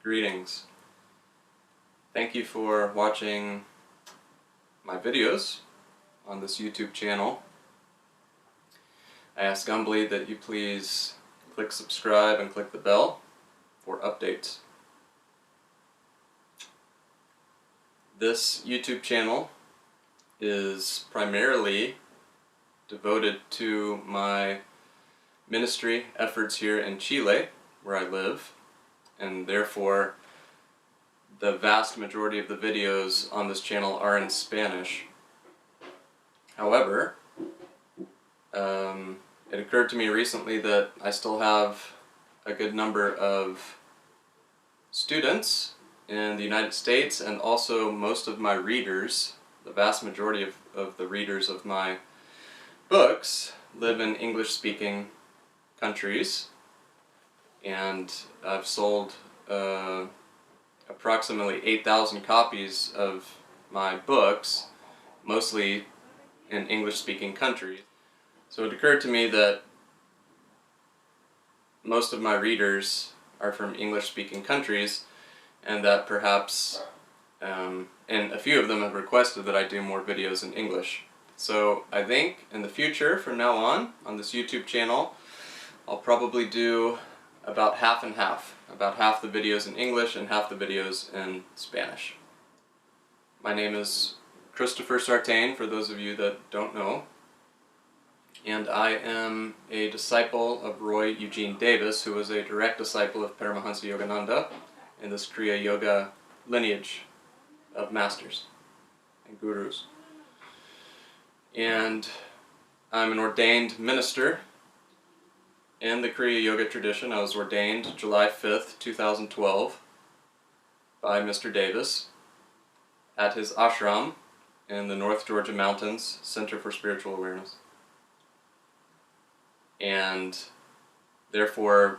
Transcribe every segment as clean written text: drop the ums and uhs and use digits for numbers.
Greetings. Thank you for watching my videos on this YouTube channel. I ask humbly that you please click subscribe and click the bell for updates. This YouTube channel is primarily devoted to my ministry efforts here in Chile, where I live, and therefore the vast majority of the videos on this channel are in Spanish. However, it occurred to me recently that I still have a good number of students in the United States, and also most of my readers, the vast majority of the readers of my books, live in English-speaking countries, and I've sold approximately 8,000 copies of my books, mostly in English-speaking countries. So it occurred to me that most of my readers are from English-speaking countries, and that perhaps, and a few of them have requested that I do more videos in English. So I think in the future, from now on this YouTube channel, I'll probably do about half and half. About half the videos in English and half the videos in Spanish. My name is Christopher Sartain, for those of you that don't know, and I am a disciple of Roy Eugene Davis, who was a direct disciple of Paramahansa Yogananda in this Kriya Yoga lineage of masters and gurus. And I'm an ordained minister in the Kriya Yoga tradition. I was ordained July 5th, 2012 by Mr. Davis at his ashram in the North Georgia Mountains Center for Spiritual Awareness. And therefore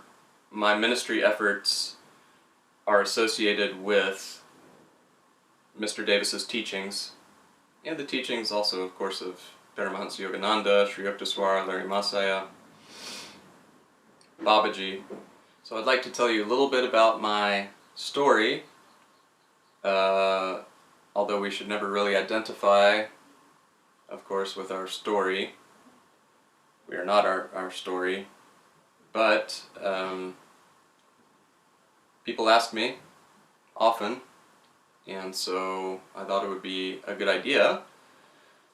my ministry efforts are associated with Mr. Davis's teachings, and the teachings also, of course, of Paramahansa Yogananda, Sri Yukteswar, Larry Masaya, Babaji. So I'd like to tell you a little bit about my story, although we should never really identify, of course, with our story. We are not our story, but people ask me often, and so I thought it would be a good idea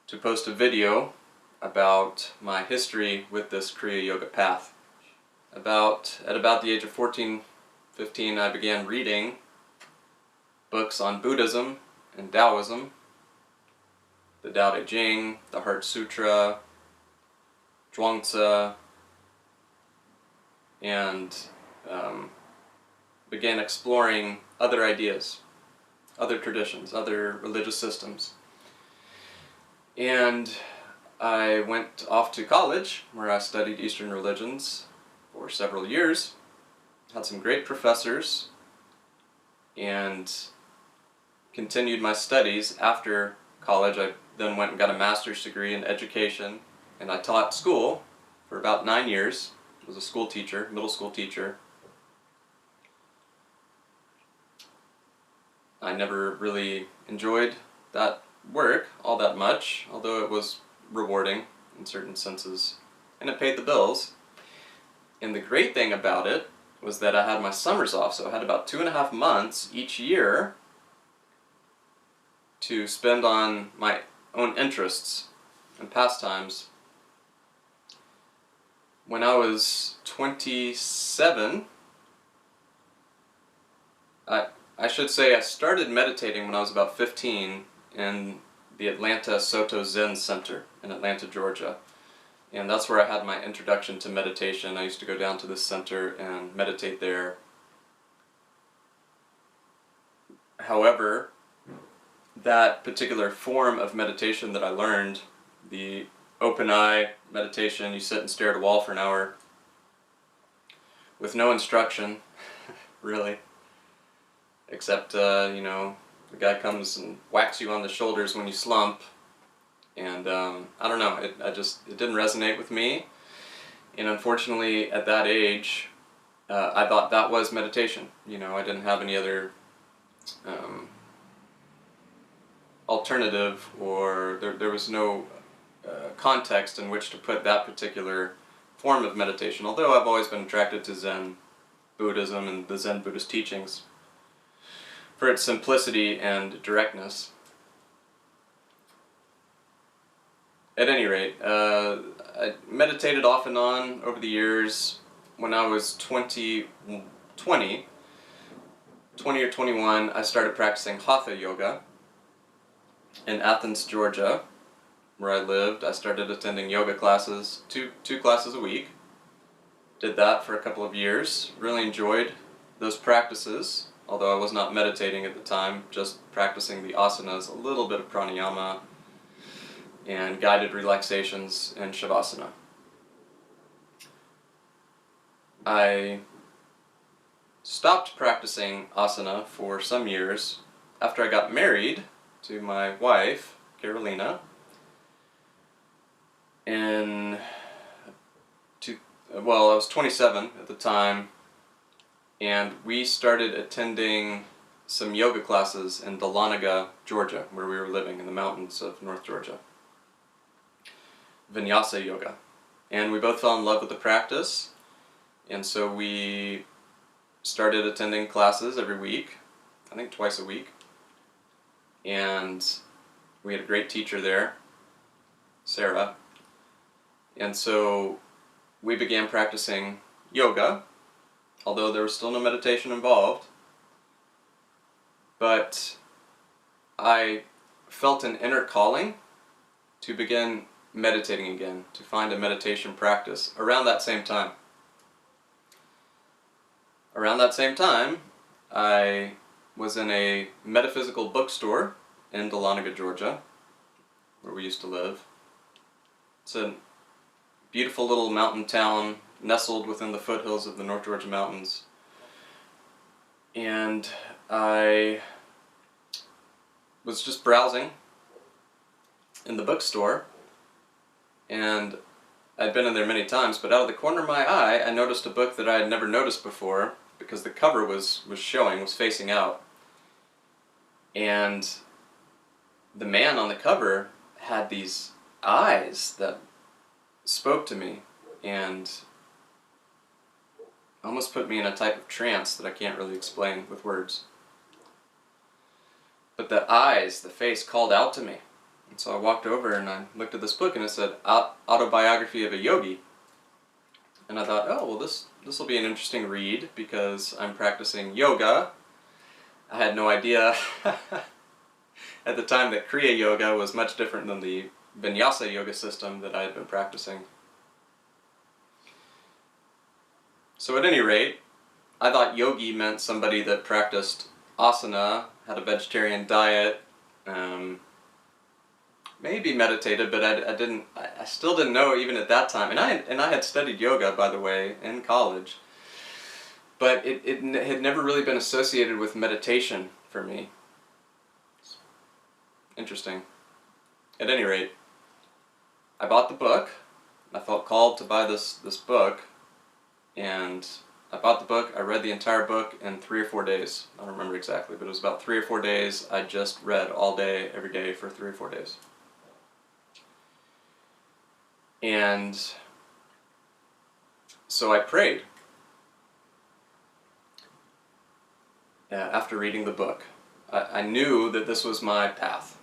to post a video about my history with this Kriya Yoga path. At about the age of 14, 15, I began reading books on Buddhism and Taoism, the Tao Te Ching, the Heart Sutra, Zhuangzi, and began exploring other ideas, other traditions, other religious systems. And I went off to college, where I studied Eastern religions for several years, had some great professors, and continued my studies after college. I then went and got a master's degree in education, and I taught school for about 9 years. I was a school teacher, middle school teacher. I never really enjoyed that work all that much, although it was rewarding in certain senses, and it paid the bills. And the great thing about it was that I had my summers off, so I had about 2.5 months each year to spend on my own interests and pastimes. When I was 27, I should say I started meditating when I was about 15 in the Atlanta Soto Zen Center in Atlanta, Georgia. And that's where I had my introduction to meditation. I used to go down to this center and meditate there. However, that particular form of meditation that I learned, the open eye meditation, you sit and stare at a wall for an hour with no instruction, really, except, you know, the guy comes and whacks you on the shoulders when you slump. And I don't know, it didn't resonate with me. And unfortunately, at that age, I thought that was meditation. You know, I didn't have any other alternative, or there was no context in which to put that particular form of meditation, although I've always been attracted to Zen Buddhism and the Zen Buddhist teachings for its simplicity and directness. At any rate, I meditated off and on over the years. When I was 20 or 21, I started practicing Hatha Yoga in Athens, Georgia, where I lived. I started attending yoga classes, two classes a week. Did that for a couple of years. Really enjoyed those practices, although I was not meditating at the time, just practicing the asanas, a little bit of pranayama, and guided relaxations and shavasana. I stopped practicing asana for some years after I got married to my wife, Carolina, I was 27 at the time, and we started attending some yoga classes in Dahlonega, Georgia, where we were living in the mountains of North Georgia. Vinyasa yoga. And we both fell in love with the practice, and so we started attending classes every week, I think twice a week, and we had a great teacher there, Sarah, and so we began practicing yoga, although there was still no meditation involved, but I felt an inner calling to begin meditating again, to find a meditation practice around that same time. Around that same time, I was in a metaphysical bookstore in Dahlonega, Georgia, where we used to live. It's a beautiful little mountain town nestled within the foothills of the North Georgia mountains. And I was just browsing in the bookstore, and I'd been in there many times, but out of the corner of my eye I noticed a book that I had never noticed before, because the cover was facing out. And the man on the cover had these eyes that spoke to me and almost put me in a type of trance that I can't really explain with words. But the eyes, the face called out to me. And so I walked over and I looked at this book, and it said Autobiography of a Yogi. And I thought, oh, well, this will be an interesting read because I'm practicing yoga. I had no idea at the time that Kriya Yoga was much different than the Vinyasa yoga system that I had been practicing. So at any rate, I thought yogi meant somebody that practiced asana, had a vegetarian diet, maybe meditated, but I still didn't know even at that time. And I had studied yoga, by the way, in college, but it had never really been associated with meditation for me. Interesting. At any rate, I bought the book. I felt called to buy this book, and I bought the book. I read the entire book in 3 or 4 days. I don't remember exactly, but it was about 3 or 4 days. I just read all day, every day for 3 or 4 days. And so I prayed after reading the book. I knew that this was my path.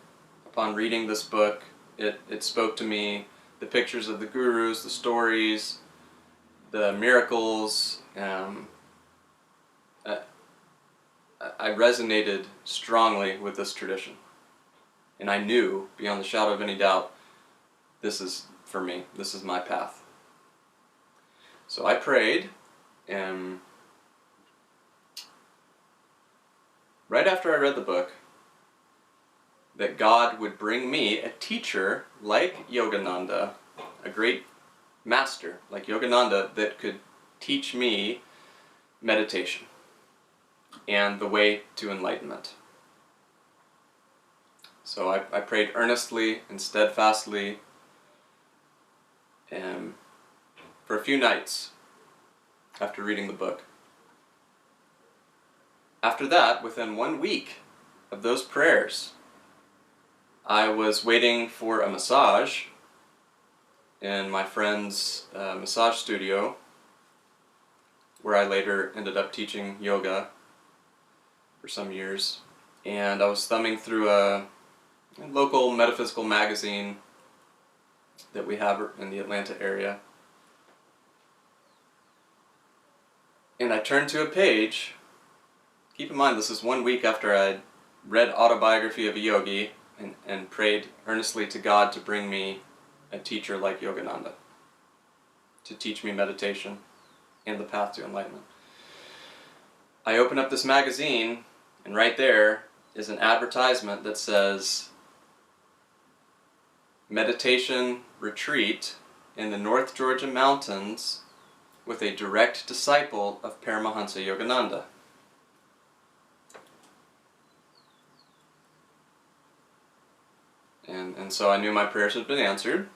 Upon reading this book, it spoke to me. The pictures of the gurus, the stories, the miracles, I resonated strongly with this tradition. And I knew, beyond the shadow of any doubt, this is for me. This is my path. So I prayed, and right after I read the book, that God would bring me a teacher like Yogananda, a great master like Yogananda, that could teach me meditation and the way to enlightenment. So I prayed earnestly and steadfastly for a few nights after reading the book. after that, within 1 week of those prayers, I was waiting for a massage in my friend's massage studio, where I later ended up teaching yoga for some years. And I was thumbing through a local metaphysical magazine that we have in the Atlanta area. And I turned to a page. Keep in mind, this is 1 week after I'd read Autobiography of a Yogi and prayed earnestly to God to bring me a teacher like Yogananda to teach me meditation and the path to enlightenment. I open up this magazine, and right there is an advertisement that says meditation retreat in the North Georgia mountains with a direct disciple of Paramahansa Yogananda. And so I knew my prayers had been answered.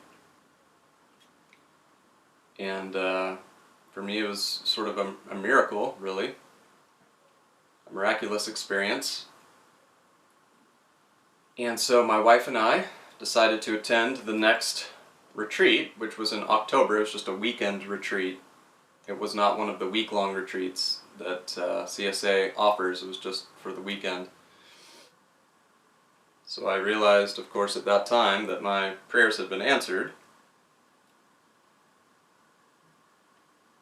And for me it was sort of a miracle, really. A miraculous experience. And so my wife and I decided to attend the next retreat, which was in October. It was just a weekend retreat. It was not one of the week-long retreats that CSA offers. It was just for the weekend. So I realized, of course, at that time that my prayers had been answered.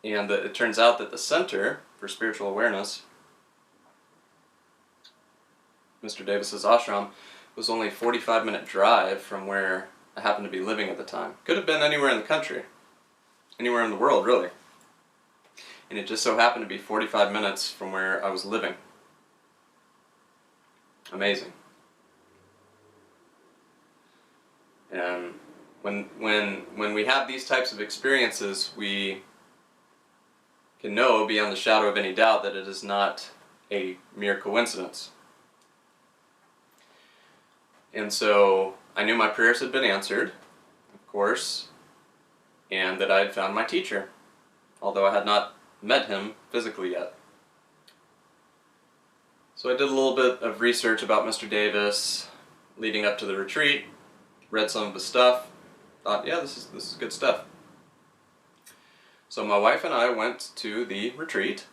And it turns out that the Center for Spiritual Awareness, Mr. Davis's ashram, was only a 45-minute drive from where I happened to be living at the time. Could have been anywhere in the country, anywhere in the world, really. And it just so happened to be 45 minutes from where I was living. Amazing. And when we have these types of experiences, we can know beyond the shadow of any doubt that it is not a mere coincidence. And so I knew my prayers had been answered, of course, and that I had found my teacher, although I had not met him physically yet. So I did a little bit of research about Mr. Davis leading up to the retreat, read some of his stuff, thought, yeah, this is good stuff. So my wife and I went to the retreat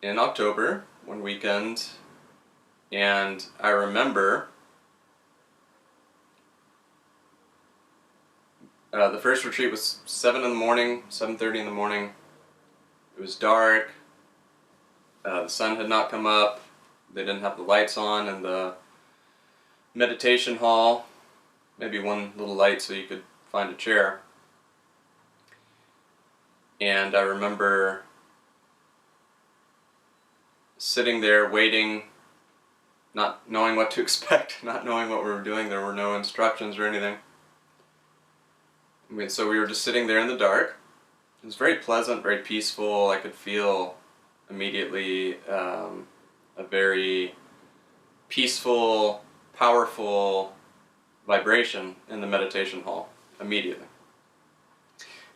in October, one weekend, and I remember the first retreat was 7 in the morning, 7:30 in the morning. It was dark, the sun had not come up, they didn't have the lights on in the meditation hall, maybe one little light so you could find a chair. And I remember sitting there waiting, not knowing what to expect, not knowing what we were doing. There were no instructions or anything. So we were just sitting there in the dark. It was very pleasant, very peaceful. I could feel immediately a very peaceful, powerful vibration in the meditation hall, immediately.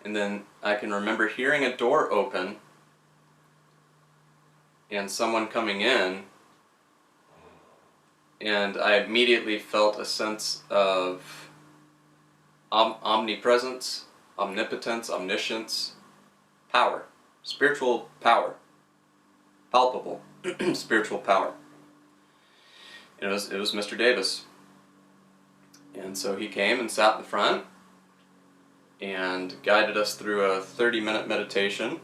And then I can remember hearing a door open and someone coming in, and I immediately felt a sense of omnipresence, omnipotence, omniscience, power, spiritual power, palpable spiritual power. And it was Mr. Davis. And so he came and sat in the front and guided us through a 30-minute meditation.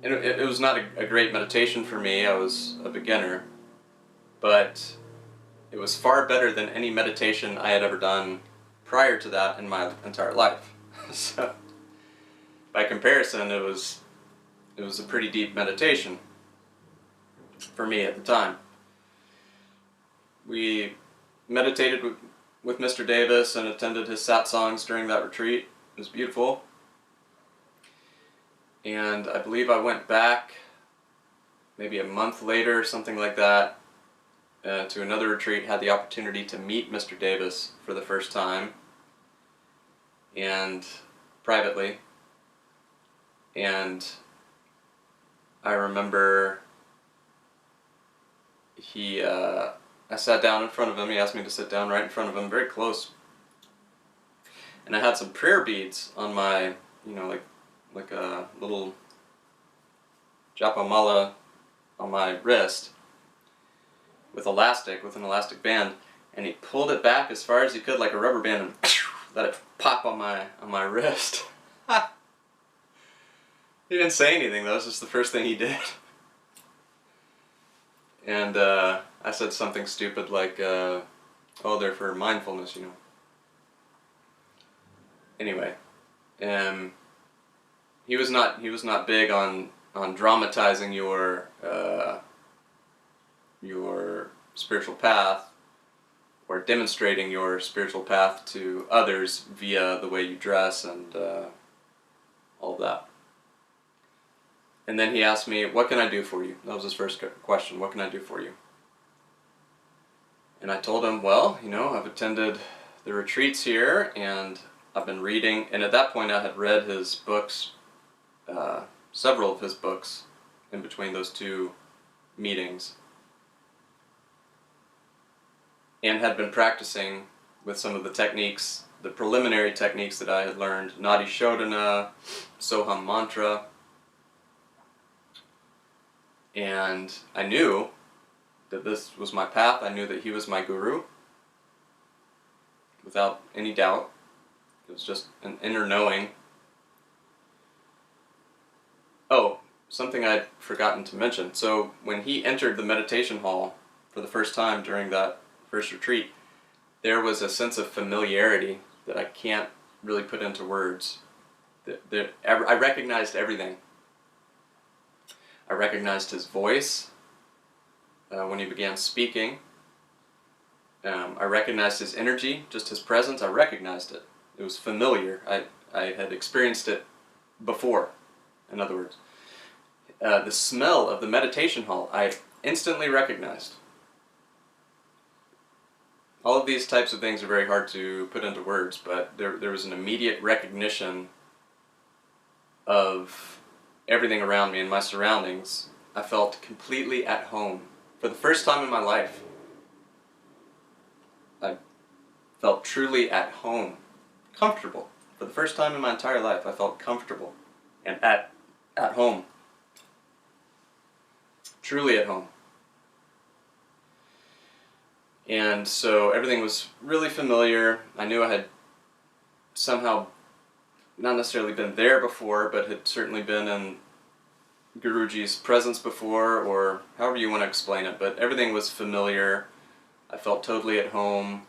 And it was not a great meditation for me. I was a beginner, but it was far better than any meditation I had ever done prior to that in my entire life. So, by comparison, it was a pretty deep meditation for me at the time. We meditated with Mr. Davis and attended his satsangs during that retreat. It was beautiful. And I believe I went back maybe a month later, something like that, to another retreat, had the opportunity to meet Mr. Davis for the first time, and privately. And I remember I sat down in front of him. He asked me to sit down right in front of him, very close. And I had some prayer beads on my, like a little japamala on my wrist with an elastic band, and he pulled it back as far as he could like a rubber band and let it pop on my wrist. He didn't say anything though, it was just the first thing he did. And I said something stupid like, oh, they're for mindfulness, Anyway, he was not big on dramatizing your spiritual path or demonstrating your spiritual path to others via the way you dress and all of that. And then he asked me, what can I do for you? That was his first question, what can I do for you? And I told him, well, I've attended the retreats here and I've been reading, and at that point I had read his books, several of his books in between those two meetings, and had been practicing with some of the techniques, the preliminary techniques that I had learned, Nadi Shodhana, Soham Mantra, and I knew that this was my path. I knew that he was my guru, without any doubt. It was just an inner knowing. Oh, something I'd forgotten to mention. So when he entered the meditation hall for the first time during that first retreat, there was a sense of familiarity that I can't really put into words. I recognized everything. I recognized his voice when he began speaking. I recognized his energy, just his presence. I recognized it. It was familiar. I had experienced it before, in other words. The smell of the meditation hall, I instantly recognized. All of these types of things are very hard to put into words, but there was an immediate recognition of everything around me and my surroundings. I felt completely at home. For the first time in my life, I felt truly at home. Comfortable. For the first time in my entire life, I felt comfortable and at home. Truly at home. And so everything was really familiar. I knew I had somehow not necessarily been there before, but had certainly been in Guruji's presence before, or however you want to explain it, but everything was familiar. I felt totally at home.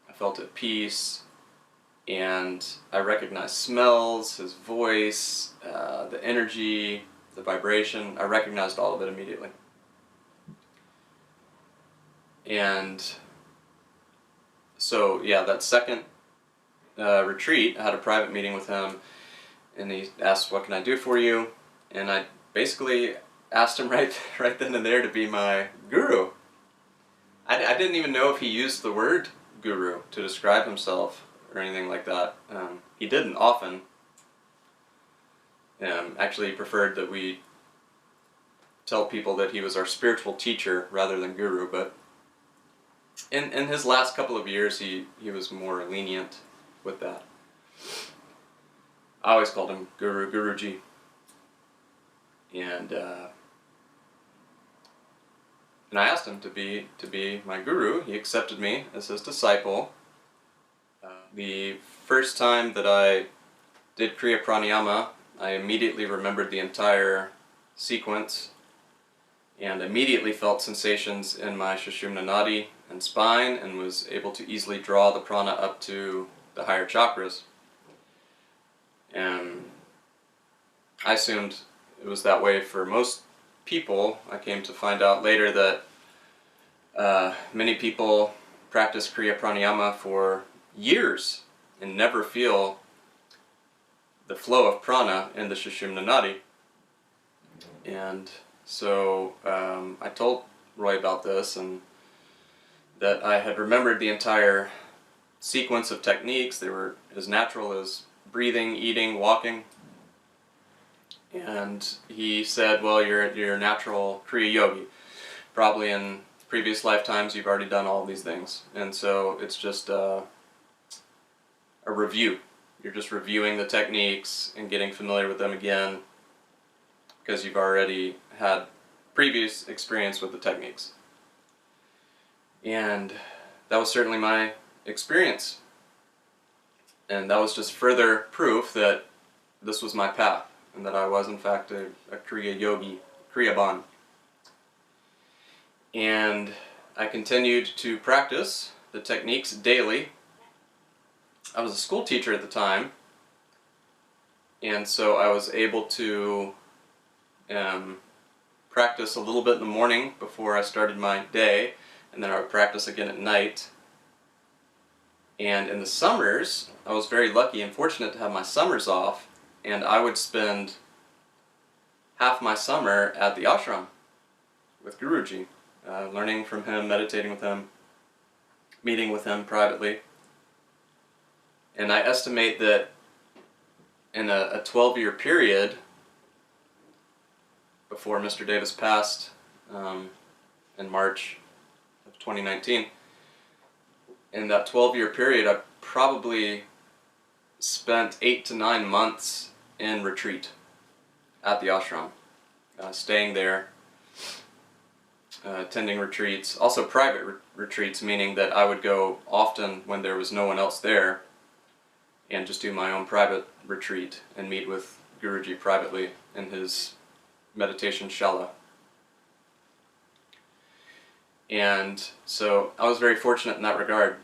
I felt at peace. And I recognized smells, his voice, the energy, the vibration. I recognized all of it immediately. And so, yeah, that second retreat, I had a private meeting with him, and he asked, what can I do for you? And I basically asked him right then and there to be my guru. I didn't even know if he used the word guru to describe himself or anything like that. He didn't often. Actually, he preferred that we tell people that he was our spiritual teacher rather than guru, but in his last couple of years, he was more lenient with that. I always called him Guru, Guruji. And I asked him to be my guru. He accepted me as his disciple. The first time that I did Kriya Pranayama, I immediately remembered the entire sequence and immediately felt sensations in my Sushumna Nadi and spine, and was able to easily draw the prana up to the higher chakras. And I assumed it was that way for most people. I came to find out later that many people practice Kriya Pranayama for years and never feel the flow of prana in the Sushumna Nadi. And so I told Roy about this, and that I had remembered the entire sequence of techniques. They were as natural as breathing, eating, walking. And he said, well, you're a natural Kriya Yogi. Probably in previous lifetimes you've already done all of these things. And so it's just a review. You're just reviewing the techniques and getting familiar with them again because you've already had previous experience with the techniques. And that was certainly my experience. And that was just further proof that this was my path, and that I was in fact a Kriya Yogi, Kriya Ban. And I continued to practice the techniques daily. I was a school teacher at the time, and so I was able to practice a little bit in the morning before I started my day, and then I would practice again at night. And in the summers, I was very lucky and fortunate to have my summers off, and I would spend half my summer at the ashram with Guruji, learning from him, meditating with him, meeting with him privately. And I estimate that in a 12-year period, before Mr. Davis passed in March of 2019, in that 12-year period, I probably spent 8 to 9 months in retreat at the ashram, staying there, attending retreats, also private retreats, meaning that I would go often when there was no one else there and just do my own private retreat and meet with Guruji privately in his meditation shala. And so I was very fortunate in that regard,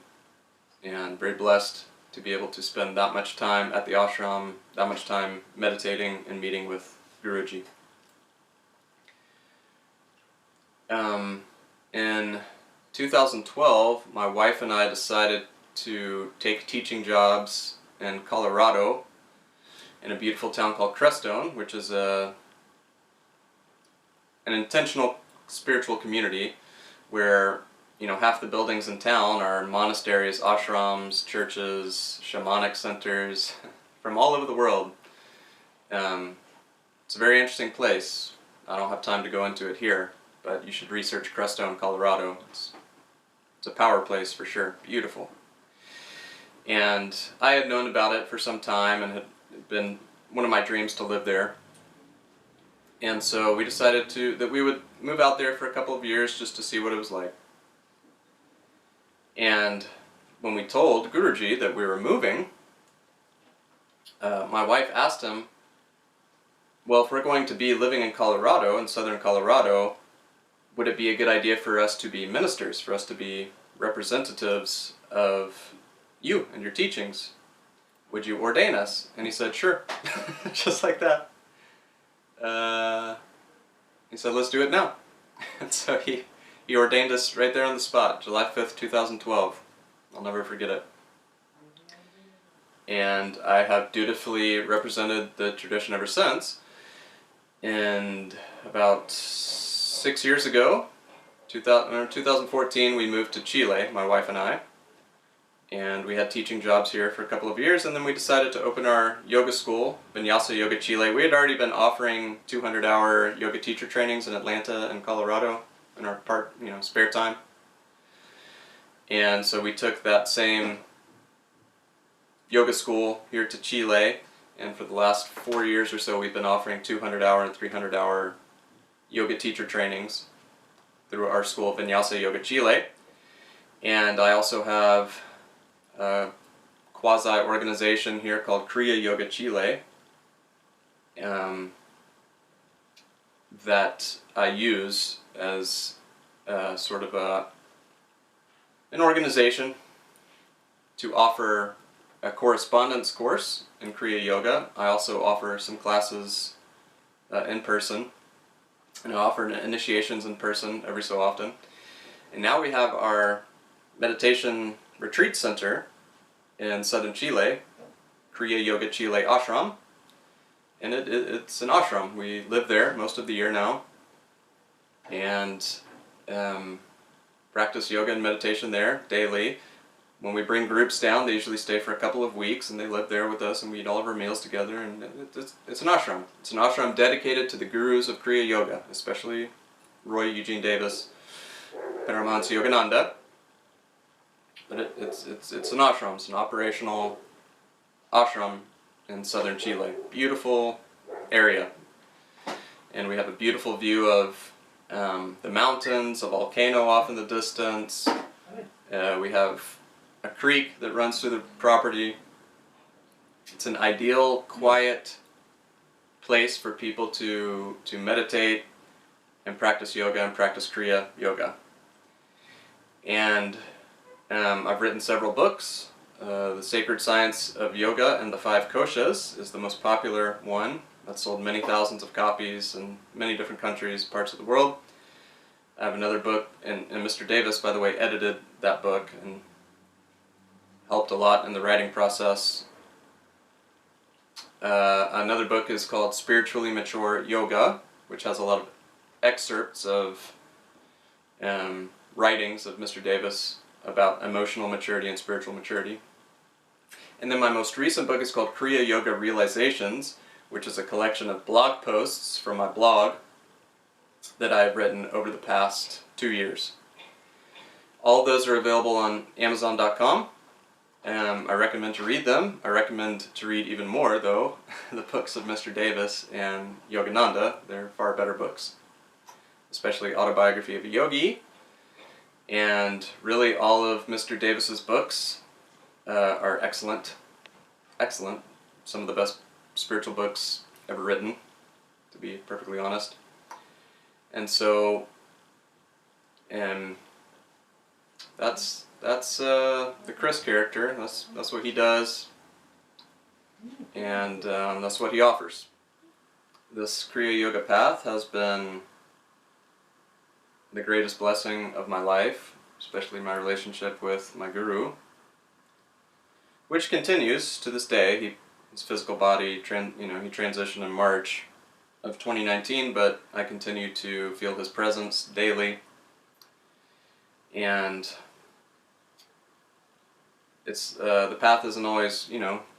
and very blessed to be able to spend that much time at the ashram, that much time meditating and meeting with Guruji. In 2012, my wife and I decided to take teaching jobs in Colorado, in a beautiful town called Crestone, which is an intentional spiritual community where, you know, half the buildings in town are monasteries, ashrams, churches, shamanic centers from all over the world. It's a very interesting place. I don't have time to go into it here, but you should research Crestone, Colorado. It's a power place for sure. Beautiful. And I had known about it for some time and had been one of my dreams to live there. And so we decided that we would move out there for a couple of years just to see what it was like. And when we told Guruji that we were moving, my wife asked him, well, if we're going to be living in Colorado, in southern Colorado, would it be a good idea for us to be ministers, for us to be representatives of you and your teachings? Would you ordain us? And he said, sure. Just like that. He said, let's do it now. And so he ordained us right there on the spot, July 5th, 2012. I'll never forget it. And I have dutifully represented the tradition ever since. And about 6 years ago, 2014, we moved to Chile, my wife and I. And we had teaching jobs here for a couple of years, and then we decided to open our yoga school, Vinyasa Yoga Chile. We had already been offering 200-hour yoga teacher trainings in Atlanta and Colorado in our spare time. And so we took that same yoga school here to Chile, and for the last 4 years or so we've been offering 200-hour and 300-hour yoga teacher trainings through our school, Vinyasa Yoga Chile. And I also have a quasi-organization here called Kriya Yoga Chile that I use as sort of an organization to offer a correspondence course in Kriya Yoga. I also offer some classes in person, and I offer initiations in person every so often. And now we have our meditation retreat center in southern Chile, Kriya Yoga Chile Ashram, and it's an ashram. We live there most of the year now, and practice yoga and meditation there daily. when we bring groups down, they usually stay for a couple of weeks, and they live there with us, and we eat all of our meals together. And it's an ashram. It's an ashram dedicated to the gurus of Kriya Yoga, especially Roy Eugene Davis, Paramahansa Yogananda. But it's an ashram. It's an operational ashram in southern Chile. Beautiful area, and we have a beautiful view of the mountains, a volcano off in the distance. We have a creek that runs through the property. It's an ideal, quiet place for people to meditate and practice yoga and practice Kriya Yoga. And I've written several books. The Sacred Science of Yoga and the Five Koshas is the most popular one. That's sold many thousands of copies in many different countries, parts of the world. I have another book, and Mr. Davis, by the way, edited that book and helped a lot in the writing process. Another book is called Spiritually Mature Yoga, which has a lot of excerpts of writings of Mr. Davis about emotional maturity and spiritual maturity. And then my most recent book is called Kriya Yoga Realizations, which is a collection of blog posts from my blog that I've written over the past 2 years. All of those are available on Amazon.com. I recommend to read them. I recommend to read even more, though, the books of Mr. Davis and Yogananda. They're far better books, especially Autobiography of a Yogi. And really all of Mr. Davis's books are excellent. Excellent. Some of the best spiritual books ever written, to be perfectly honest. And so, that's the Chris character. That's what he does, and that's what he offers. This Kriya Yoga path has been the greatest blessing of my life, especially my relationship with my guru, which continues to this day. His physical body, he transitioned in March of 2019, but I continue to feel his presence daily, and it's the path isn't always,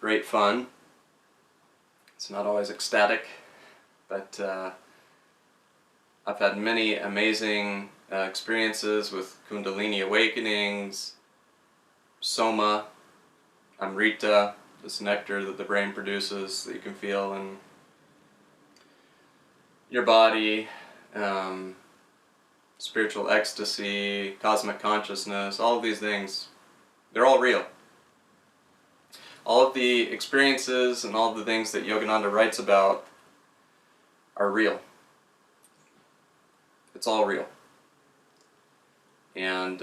great fun. It's not always ecstatic, but I've had many amazing experiences with Kundalini awakenings, Soma, Amrita, this nectar that the brain produces that you can feel in your body, spiritual ecstasy, cosmic consciousness, all of these things, they're all real. All of the experiences and all of the things that Yogananda writes about are real. It's all real. And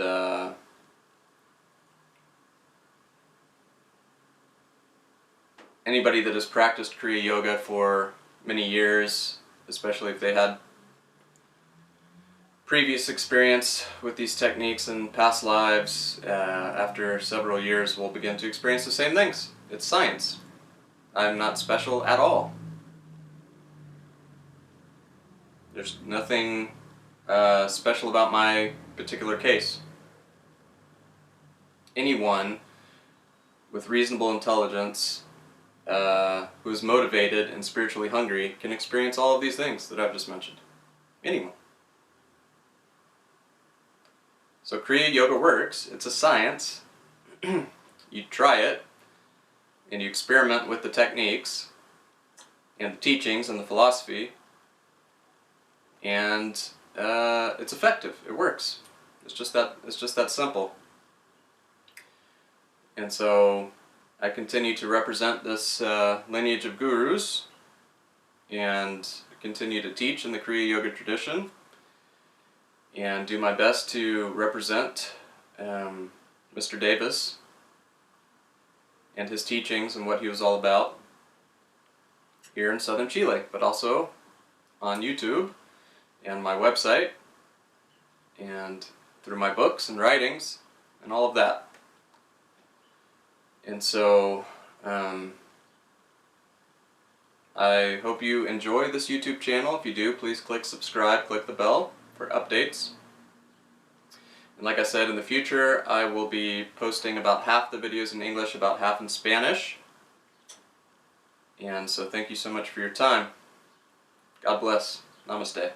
anybody that has practiced Kriya Yoga for many years, especially if they had previous experience with these techniques in past lives, after several years will begin to experience the same things. It's science. I'm not special at all. There's nothing special about my particular case. Anyone with reasonable intelligence who is motivated and spiritually hungry can experience all of these things that I've just mentioned. Anyone. So Kriya Yoga works. It's a science. You try it, and you experiment with the techniques, and the teachings, and the philosophy, and it's effective. It works. It's just that simple. And so I continue to represent this lineage of gurus, and continue to teach in the Kriya Yoga tradition, and do my best to represent Mr. Davis and his teachings and what he was all about here in southern Chile, but also on YouTube and my website and through my books and writings and all of that. And so I hope you enjoy this YouTube channel. If you do, please click subscribe, click the bell for updates. And like I said, in the future I will be posting about half the videos in English, about half in Spanish. And so thank you so much for your time. God bless. Namaste.